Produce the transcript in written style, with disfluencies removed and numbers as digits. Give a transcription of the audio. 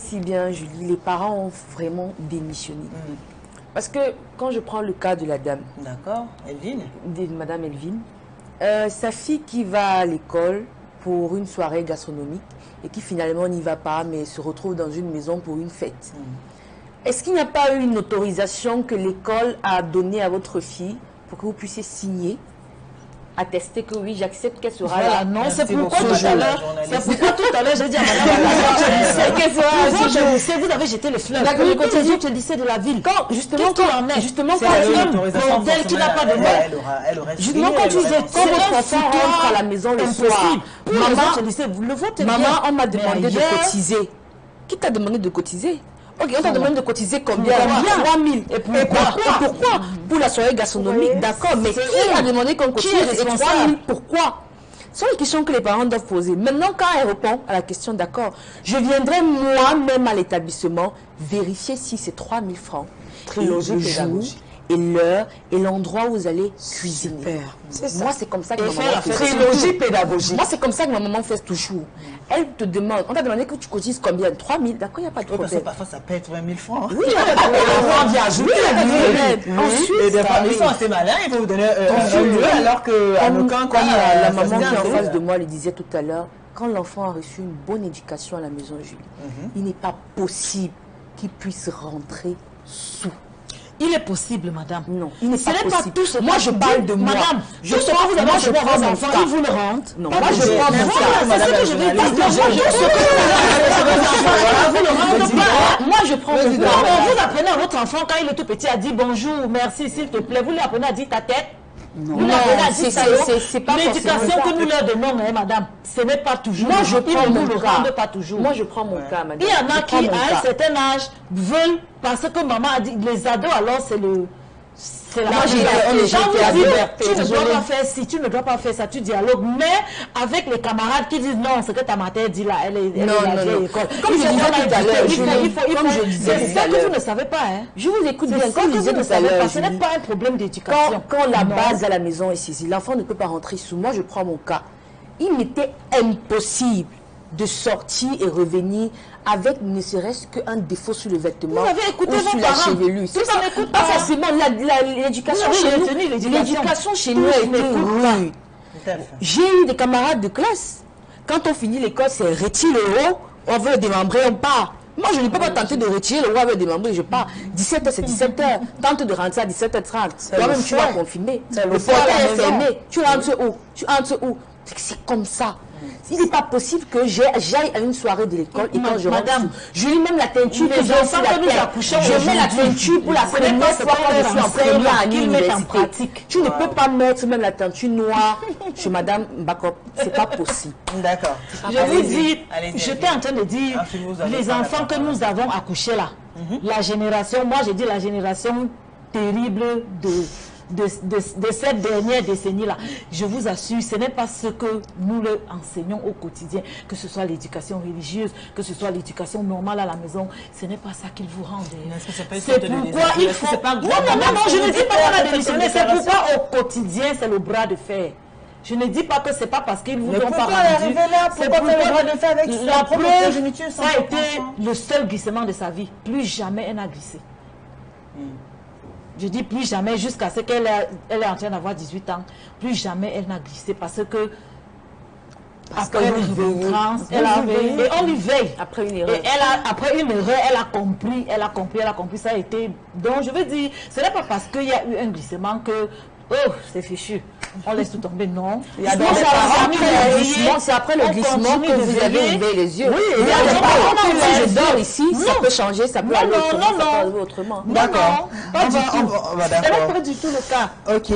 si bien, Julie, les parents ont vraiment démissionné. Parce que quand je prends le cas de la dame, D'accord, Elvine, de Madame Elvine, sa fille qui va à l'école pour une soirée gastronomique et qui finalement n'y va pas, mais se retrouve dans une maison pour une fête. Est-ce qu'il n'y a pas eu une autorisation que l'école a donnée à votre fille pour que vous puissiez signer, attester que oui, j'accepte qu'elle sera là? Non, c'est pourquoi tout à l'heure, j'ai dit à madame, vous avez jeté les fleurs. Le côté du lycée de la ville. Quand, justement, modèle qui n'a pas de nom. Justement, quand votre enfant rentre à la maison le soir, maman, on m'a demandé de cotiser. Qui t'a demandé de cotiser? Ok, on t'a demandé de cotiser combien? 3 000. Et pourquoi? Pour la soirée gastronomique, d'accord. Mais qui a demandé qu'on cotise? Et 3 000, pourquoi? Ce sont les questions que les parents doivent poser. Maintenant, quand elle répond à la question, d'accord, je viendrai moi-même à l'établissement vérifier si c'est 3 000 francs. Le jour, et l'heure, et l'endroit où vous allez cuisiner. Moi, c'est comme ça que ma maman fait. Trilogie pédagogique. Moi, c'est comme ça que ma maman fait toujours. Elle te demande, on t'a demandé que tu cotises combien? 3 000, d'accord, il n'y a pas de problème. Parfois, ça peut être 20 000 francs. Oui, il n'y a pas de problème. Ensuite, et des femmes, ils sont assez malins, ils vont vous donner un lieu, alors que comme la maman qui est en face de moi le disait tout à l'heure, quand l'enfant a reçu une bonne éducation à la maison Julie, il n'est pas possible qu'il puisse rentrer sous. Il est possible, madame. Non, il n'est pas possible. Pas tout ce moi, je parle de moi. Madame, je prends, vous avez moi, je prends mon enfant, il vous le rentre. Non, moi, je prends mon cas. C'est ce que je vais dire. Moi, je prends mon cas. Vous apprenez à votre enfant, quand il est tout petit, à dire bonjour, merci, s'il te plaît. Vous lui apprenez à dire ta tête. Non, c'est pas l'éducation que nous leur donnons, madame, ce n'est pas toujours. Moi, je prends mon cas. Pas toujours. Moi, je prends mon cas, madame. Il y en a qui, à un certain âge, veulent, parce que maman a dit, les ados, alors c'est le... Moi, tu ne dois pas faire ci, tu ne dois pas faire ça, tu dialogues. Mais avec les camarades qui disent non, ce que ta mère dit là, elle est à la vieille école. Comme je disais tout à l'heure, c'est ça que vous ne savez pas. Je vous écoute bien. Comme je disais tout à l'heure, ce n'est pas un problème d'éducation. Quand la base à la maison est saisie, l'enfant ne peut pas rentrer sous. Moi, je prends mon cas. Il m'était impossible de sortir et revenir avec ne serait-ce qu'un défaut sur le vêtement ou sur la chevelure. C'est ça, pas forcément l'éducation chez nous a été rude. J'ai eu des camarades de classe. Quand on finit l'école, c'est retire le haut, on veut démembrer, on part. Moi, je ne peux pas tenter de retirer le haut avec démembrer, je pars. 17h, c'est 17h. Tente de rentrer à 17h30. Toi-même, tu vas confirmer. Le portail est fermé. Tu rentres où? Tu entres où? C'est comme ça. Il n'est pas possible que j'aille à une soirée de l'école et quand je rentre, je mets même la teinture que j'ai sur la tête. Je mets la teinture pour la première fois quand je suis en première année université. Tu ne peux pas mettre même la teinture noire chez Madame Mbakop. C'est pas possible. D'accord. Je vous dis, j'étais en train de dire, les enfants que nous avons accouchés là, la génération, moi je dis la génération terrible de cette dernière décennie-là, je vous assure, ce n'est pas ce que nous leur enseignons au quotidien, que ce soit l'éducation religieuse, que ce soit l'éducation normale à la maison, ce n'est pas ça qu'ils vous rendent. C'est pourquoi il faut... Non, je ne dis pas qu'on a démissionné, c'est pourquoi au quotidien, c'est le bras de fer. Je ne dis pas que c'est pas parce qu'ils vous ont pas rendu. C'est pourquoi la preuve, ça a été le seul glissement de sa vie. Plus jamais elle n'a glissé. Je dis plus jamais jusqu'à ce qu'elle est en train d'avoir 18 ans. Plus jamais elle n'a glissé parce que après une veille, et on lui veille. Après une erreur. Et après une erreur, elle a compris, ça a été. Donc je veux dire, ce n'est pas parce qu'il y a eu un glissement que oh, c'est fichu. On laisse tout tomber, non. C'est après le glissement que vous avez ouvert les yeux. Oui, il y a des parents que je dors ici, ça peut changer, ça peut aller autrement. D'accord. D'accord. Ce n'est pas du tout le cas. Ok.